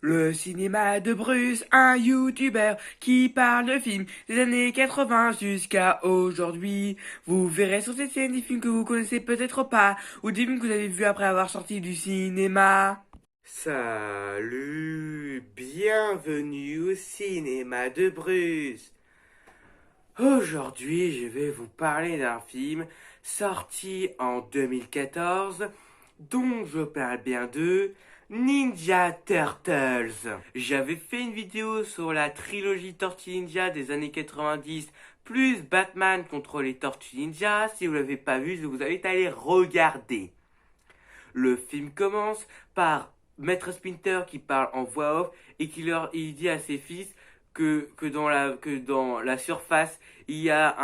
Le cinéma de Bruce, un youtubeur qui parle de films des années 80 jusqu'à aujourd'hui. Vous verrez sur cette scène des films que vous connaissez peut-être pas, ou des films que vous avez vus après avoir sorti du cinéma. Salut, bienvenue au cinéma de Bruce. Aujourd'hui, je vais vous parler d'un film sorti en 2014 dont je parle bien de Ninja Turtles. J'avais fait une vidéo sur la trilogie Tortue Ninja des années 90 plus Batman contre les Tortues Ninja. Si vous l'avez pas vu, je vous invite à aller regarder. Le film commence par Maître Splinter qui parle en voix off et il dit à ses fils que dans la surface, il y a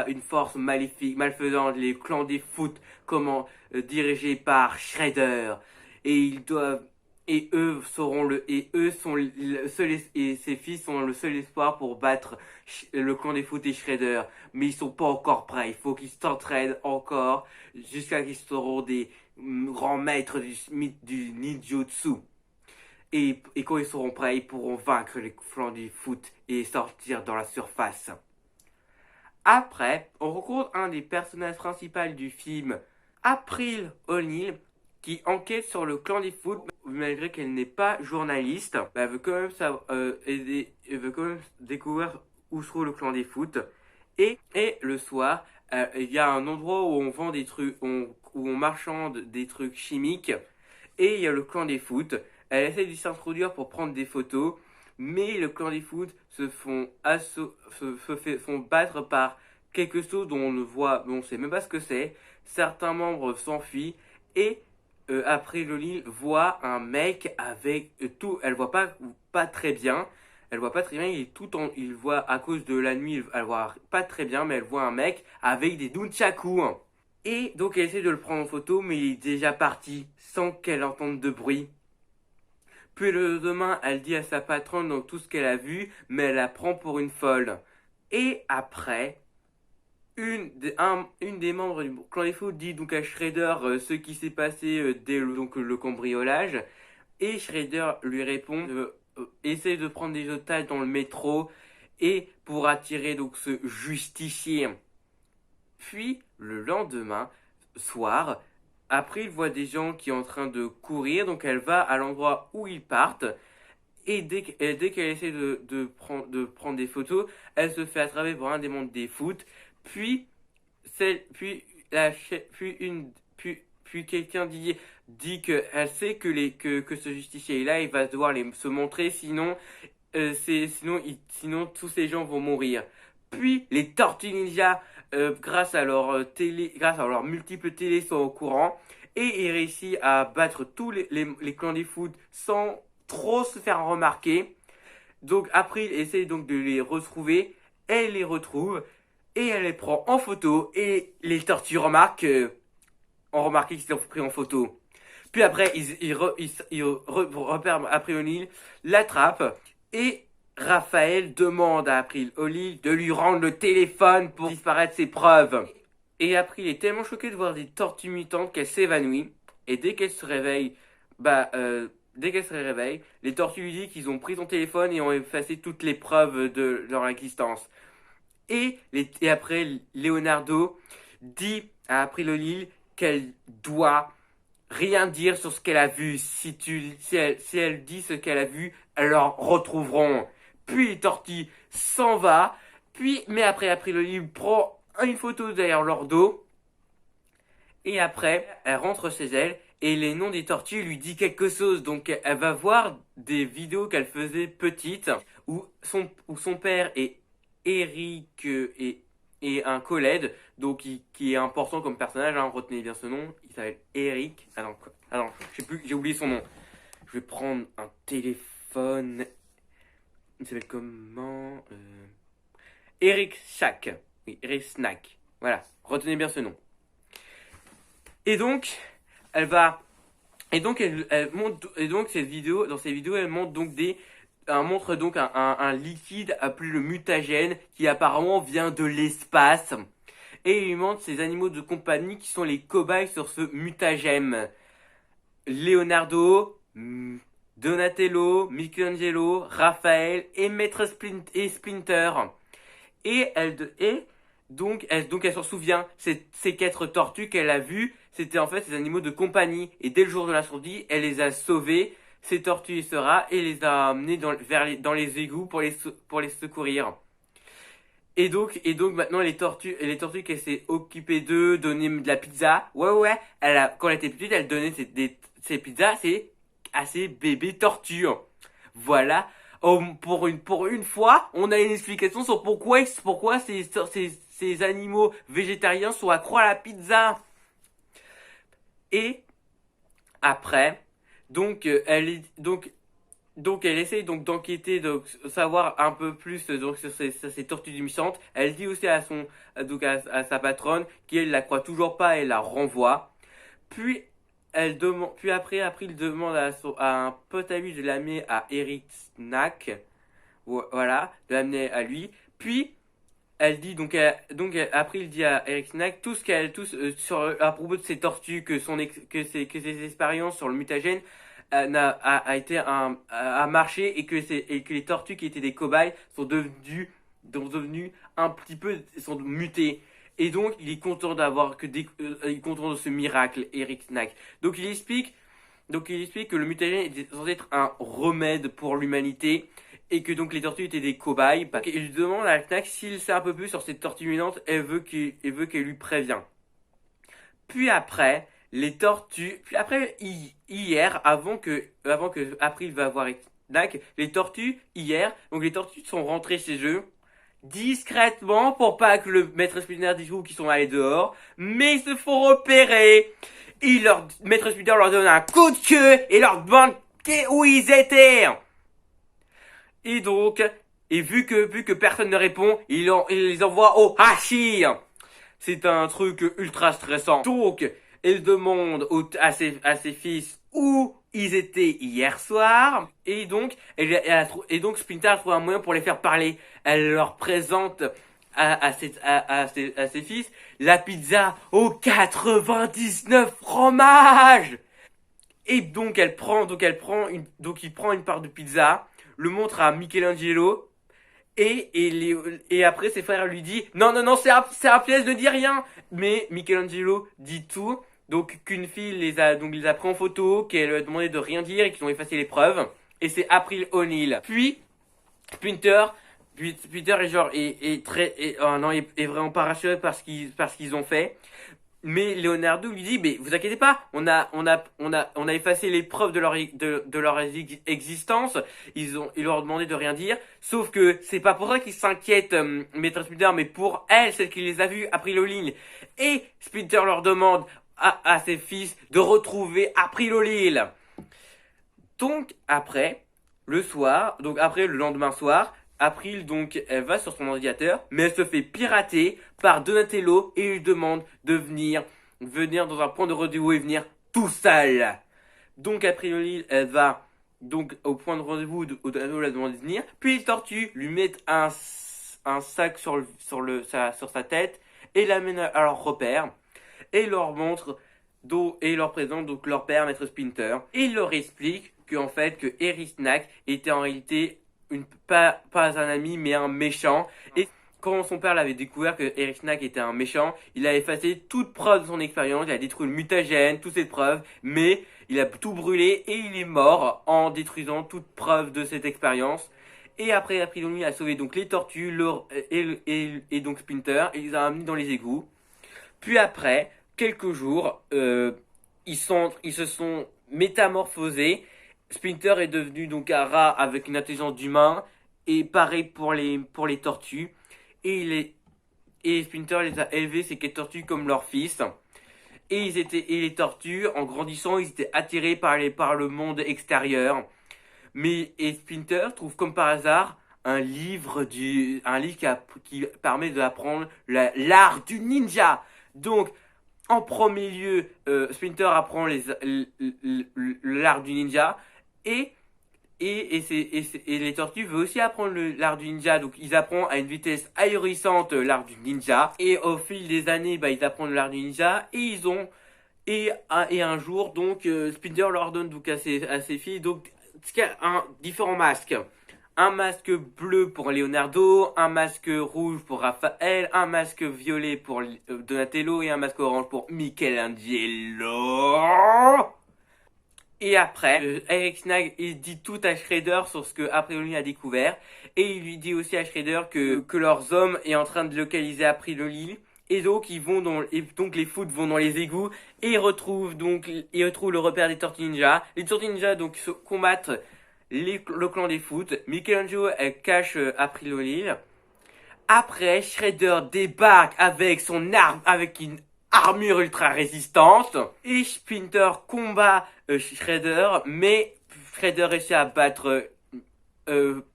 une force maléfique, malfaisante, les clans des foot, dirigés par Shredder. Et ils doivent, et eux sont le seul, et ses fils sont le seul espoir pour battre le clan des foot et Shredder. Mais ils sont pas encore prêts. Il faut qu'ils s'entraînent encore jusqu'à qu'ils seront des grands maîtres du ninjutsu. Et quand ils seront prêts, ils pourront vaincre les clans du foot et sortir dans la surface. Après, on rencontre un des personnages principaux du film, April O'Neil, qui enquête sur le clan des foot, malgré qu'elle n'est pas journaliste. Elle veut quand même elle veut quand même découvrir où se trouve le clan des foot. Et le soir, il y a un endroit où on vend des trucs, où on marchande des trucs chimiques. Et il y a le clan des foot. Elle essaie de s'introduire pour prendre des photos, mais le clan des foot font battre par quelque chose dont dont on sait même pas ce que c'est. Certains membres s'enfuient et après Loli voit un mec avec elle voit pas très bien. Elle voit pas très bien, il voit à cause de la nuit, elle voit pas très bien, mais elle voit un mec avec des nunchakus. Et donc elle essaie de le prendre en photo, mais il est déjà parti sans qu'elle entende de bruit. Puis le lendemain, elle dit à sa patronne donc tout ce qu'elle a vu, mais elle la prend pour une folle. Et après, une des membres du clan des fous dit donc à Shredder ce qui s'est passé dès le cambriolage. Et Shredder lui répond essaye de prendre des otages dans le métro et pour attirer donc ce justicier. Puis le lendemain soir, après il voit des gens qui sont en train de courir, donc elle va à l'endroit où ils partent. Et dès qu'elle essaie de prendre des photos, elle se fait attraper par un des membres des foot. Puis, puis, puis quelqu'un dit qu'elle sait que ce justicier est là, il va devoir se montrer, sinon tous ces gens vont mourir. Puis les Tortues Ninja, grâce à leur multiples télé, sont au courant et il réussit à battre tous les clans des foot sans trop se faire remarquer. Donc après, il essaye donc de les retrouver. Elle les retrouve et elle les prend en photo et les tortues ont remarqué qu'ils s'étaient pris en photo. Puis après, repèrent April O'Neil, l'attrape et Raphaël demande à April O'Neil de lui rendre le téléphone pour disparaître ses preuves. Et April est tellement choquée de voir des tortues mutantes qu'elle s'évanouit. Et dès qu'elle se réveille, les tortues lui disent qu'ils ont pris son téléphone et ont effacé toutes les preuves de leur existence. Et après, Leonardo dit à April O'Neil qu'elle doit rien dire sur ce qu'elle a vu. Si elle dit ce qu'elle a vu, elles leur retrouveront. Puis les tortues s'en va. Mais après April O'Neil prend une photo derrière leur dos. Et après, elle rentre chez elle et les noms des tortues lui dit quelque chose. Donc elle va voir des vidéos qu'elle faisait petite où son père est Eric et un collègue, donc qui est important comme personnage, hein, retenez bien ce nom, il s'appelle Eric. Alors, je sais plus, j'ai oublié son nom. Je vais prendre un téléphone. Il s'appelle comment Eric Shack. Oui, Eric Snack. Voilà, retenez bien ce nom. Et donc, elle va. Et donc, elle monte. Et donc, dans ces vidéos, elle montre donc montre donc un liquide appelé le mutagène qui apparemment vient de l'espace. Et il lui montre ces animaux de compagnie qui sont les cobayes sur ce mutagène. Leonardo Donatello, Michelangelo, Raphaël et Splinter. Donc elle s'en souvient. Ces 4 tortues qu'elle a vues, c'était en fait ces animaux de compagnie. Et dès le jour de l'incendie, elle les a sauvés, ces tortues et ce rat, et les a amenés dans les égouts pour les secourir. Et donc maintenant les tortues qu'elle s'est occupée d'eux, donner de la pizza. Ouais, quand elle était petite, elle donnait ses pizzas à ses bébés tortues. Voilà. Oh, pour une fois, on a une explication sur pourquoi ces animaux végétariens sont accros à la pizza. Et après, donc elle essaye donc d'enquêter, de savoir un peu plus donc sur ces tortues méchantes. Elle dit aussi à sa patronne qu'elle la croit toujours pas et la renvoie. Puis après il demande à un pote à lui de l'amener à Eric Snack. Voilà, de l'amener à lui. Puis elle dit après il dit à Eric Snack à propos de ces tortues que ses expériences sur le mutagène a été a marché et que les tortues qui étaient des cobayes sont devenues un petit peu sont mutées. Et donc il est content il est content de ce miracle, Eric Snack. Donc il explique que le mutagène était censé être un remède pour l'humanité et que donc les tortues étaient des cobayes. Il lui demande à Snack s'il sait un peu plus sur cette tortue mutantes, elle veut qu'elle lui prévient. Puis après, hier, avant que April va voir Snack, les tortues sont rentrées chez eux discrètement pour pas que le maître Splinter dise qu'ils sont allés dehors, mais ils se font repérer. Maître Splinter leur donne un coup de queue et leur demande où ils étaient. Et donc, vu que personne ne répond, il les envoie au Hachi. C'est un truc ultra stressant. Donc, elle demande à ses fils où ils étaient hier soir. Et donc, Splinter a trouvé un moyen pour les faire parler. Elle leur présente à ses fils la pizza aux 99 fromages. Et donc, il prend une part de pizza, le montre à Michelangelo. Et après, ses frères lui disent non, c'est un piège, ne dis rien. Mais Michelangelo dit tout. Donc, qu'une fille les a pris en photo, qu'elle lui a demandé de rien dire et qu'ils ont effacé les preuves. Et c'est April O'Neil. Puis, Splinter est vraiment pas rassuré par ce qu'ils ont fait. Mais Leonardo lui dit, mais vous inquiétez pas, on a effacé les preuves de leur existence. Ils leur ont demandé de rien dire. Sauf que c'est pas pour ça qu'ils s'inquiètent, Maître Splinter, mais pour elle, celle qui les a vus, April O'Neil. Et Splinter leur demande à ses fils de retrouver April O'Neil. Donc après le lendemain soir, April, donc, elle va sur son ordinateur, mais elle se fait pirater par Donatello et lui demande de venir dans un point de rendez-vous et venir tout seul. Donc, April, elle va donc au point de rendez-vous où Donatello la demande de venir. Puis les tortues lui mettent un sac sur sa tête et l'amènent à leur repère et leur présente donc leur père, Maître Splinter. Et il leur explique que Eric Snack était en réalité pas un ami mais un méchant. Et quand son père l'avait découvert que Eric Snack était un méchant, il a effacé toute preuve de son expérience, il a détruit le mutagène, toutes ses preuves, mais il a tout brûlé et il est mort en détruisant toute preuve de cette expérience. Et après, April a sauvé donc les tortues et donc Splinter et les a amenés dans les égouts. Puis après, quelques jours, ils se sont métamorphosés. Splinter est devenu donc un rat avec une intelligence d'humain et pareil pour les tortues. Et Splinter les a élevés, ces 4 tortues, comme leurs fils. Et les tortues, en grandissant, ils étaient attirés par le monde extérieur. Et Splinter trouve comme par hasard un livre qui permet d'apprendre l'art du ninja. Donc, en premier lieu, Splinter apprend l'art du ninja. Et les tortues veulent aussi apprendre l'art du ninja. Donc ils apprennent à une vitesse ahurissante l'art du ninja. Et au fil des années, ils apprennent l'art du ninja. Et un jour, donc Splinter leur donne donc à ses filles donc différents masques. Un masque bleu pour Leonardo, un masque rouge pour Raphaël, un masque violet pour Donatello et un masque orange pour Michelangelo. Et après, Eric Snag, il dit tout à Shredder sur ce que April a découvert. Et il lui dit aussi à Shredder que leurs hommes est en train de localiser April. Et donc, donc les foot vont dans les égouts. Et ils retrouvent le repère des Tortues Ninja. Les Tortues Ninja, donc, combattent le clan des foot. Michelangelo, elle cache April. Après, Shredder débarque avec son arme, avec une armure ultra résistante. Et Splinter combat Shredder, mais Shredder réussit à battre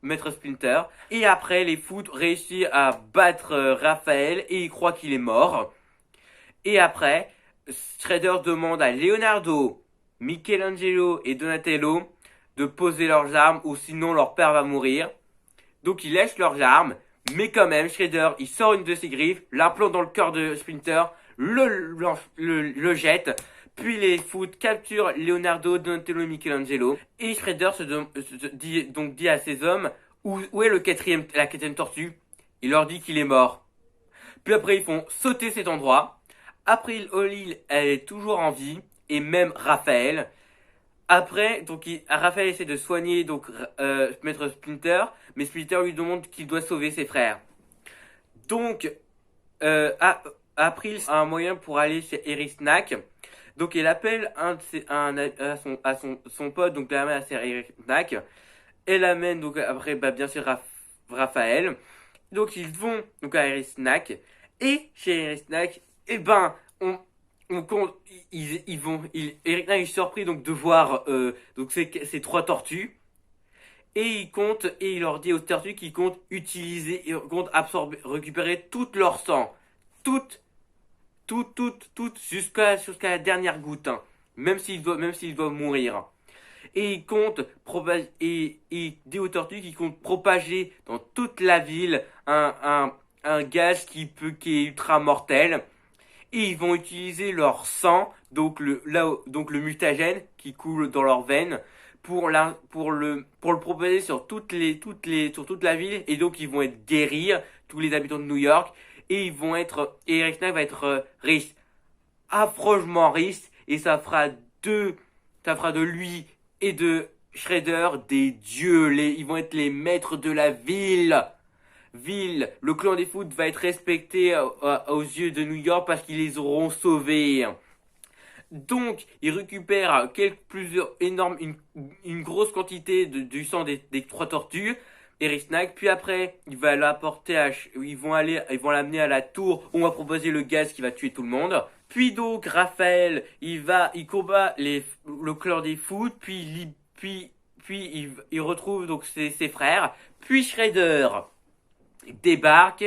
Maître Splinter. Et après, les foot réussissent à battre Raphaël et il croit qu'il est mort. Et après, Shredder demande à Leonardo, Michelangelo et Donatello de poser leurs armes ou sinon leur père va mourir. Donc ils lâchent leurs armes, mais quand même, Shredder, il sort une de ses griffes, l'implante dans le cœur de Splinter, le jette, puis les foot capturent Leonardo, Donatello et Michelangelo, et Shredder dit à ses hommes où est la quatrième tortue. Il leur dit qu'il est mort. Puis après, ils font sauter cet endroit. April O'Neil, elle est toujours en vie, et même Raphaël. Après, Raphaël essaie de soigner Maître Splinter, mais Splinter lui demande qu'il doit sauver ses frères. Donc, April a un moyen pour aller chez Eric Snack. Donc, elle appelle son pote, donc elle l'amène à chez Eric Snack. Elle amène donc après, bien sûr Raphaël. Donc, ils vont donc à Eric Snack. Et chez Eric Snack, Eric Snack est surpris donc de voir ces trois tortues et il leur dit aux tortues qu'ils comptent récupérer toute leur sang, toute jusqu'à la dernière goutte, hein, même s'ils doivent mourir. Et il dit aux tortues qu'ils comptent propager dans toute la ville un gaz qui est ultra mortel. Et ils vont utiliser leur sang, donc le mutagène qui coule dans leurs veines, pour le propager sur toute la ville. Et donc ils vont guérir tous les habitants de New York. Et Eric Snack va être riche, affreusement riche. Et ça fera de lui et de Shredder des dieux. Ils vont être les maîtres de la ville. Le clan des foot va être respecté aux yeux de New York parce qu'ils les auront sauvés. Donc, ils récupèrent une grosse quantité du sang des trois tortues, Eric Snack. Puis après, ils vont l'amener à la tour où on va proposer le gaz qui va tuer tout le monde. Puis donc, Raphaël, il combat le clan des foot. Puis il retrouve donc ses frères. Puis Shredder débarque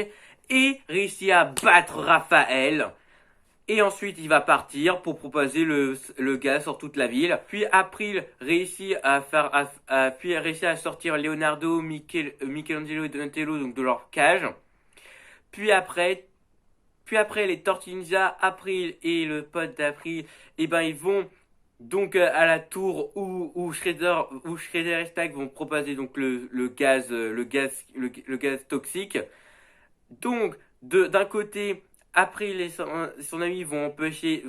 et réussit à battre Raphaël. Et ensuite, il va partir pour proposer le gaz sur toute la ville. Puis April réussit à sortir Leonardo, Michelangelo et Donatello donc de leur cage. Puis après, les Tortues Ninja, April et le pote d'April, ils vont donc à la tour où Shredder et Snack vont proposer donc le gaz toxique. Donc d'un côté, April et son ami vont empêcher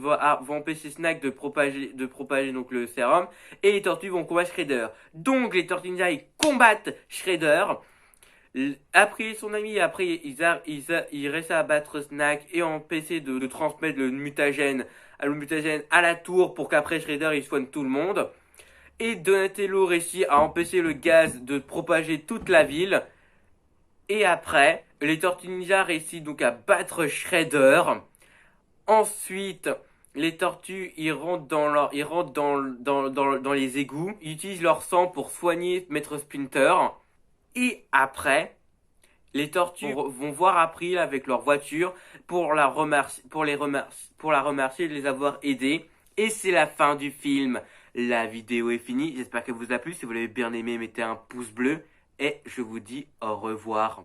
Snack de propager donc le sérum, et les tortues vont combattre Shredder. Donc les Tortues Ninja ils combattent Shredder. April et son ami ils réussissent à battre Snack et empêcher de transmettre le mutagène à la tour pour qu'après Shredder il soigne tout le monde. Et Donatello réussit à empêcher le gaz de propager toute la ville. Et après, les Tortues Ninja réussissent donc à battre Shredder. Ensuite, les tortues ils rentrent dans les égouts. Ils utilisent leur sang pour soigner Maître Splinter. Et après, les tortues vont voir April avec leur voiture pour la remercier de les avoir aidés. Et c'est la fin du film. La vidéo est finie. J'espère qu'elle vous a plu. Si vous l'avez bien aimé, mettez un pouce bleu. Et je vous dis au revoir.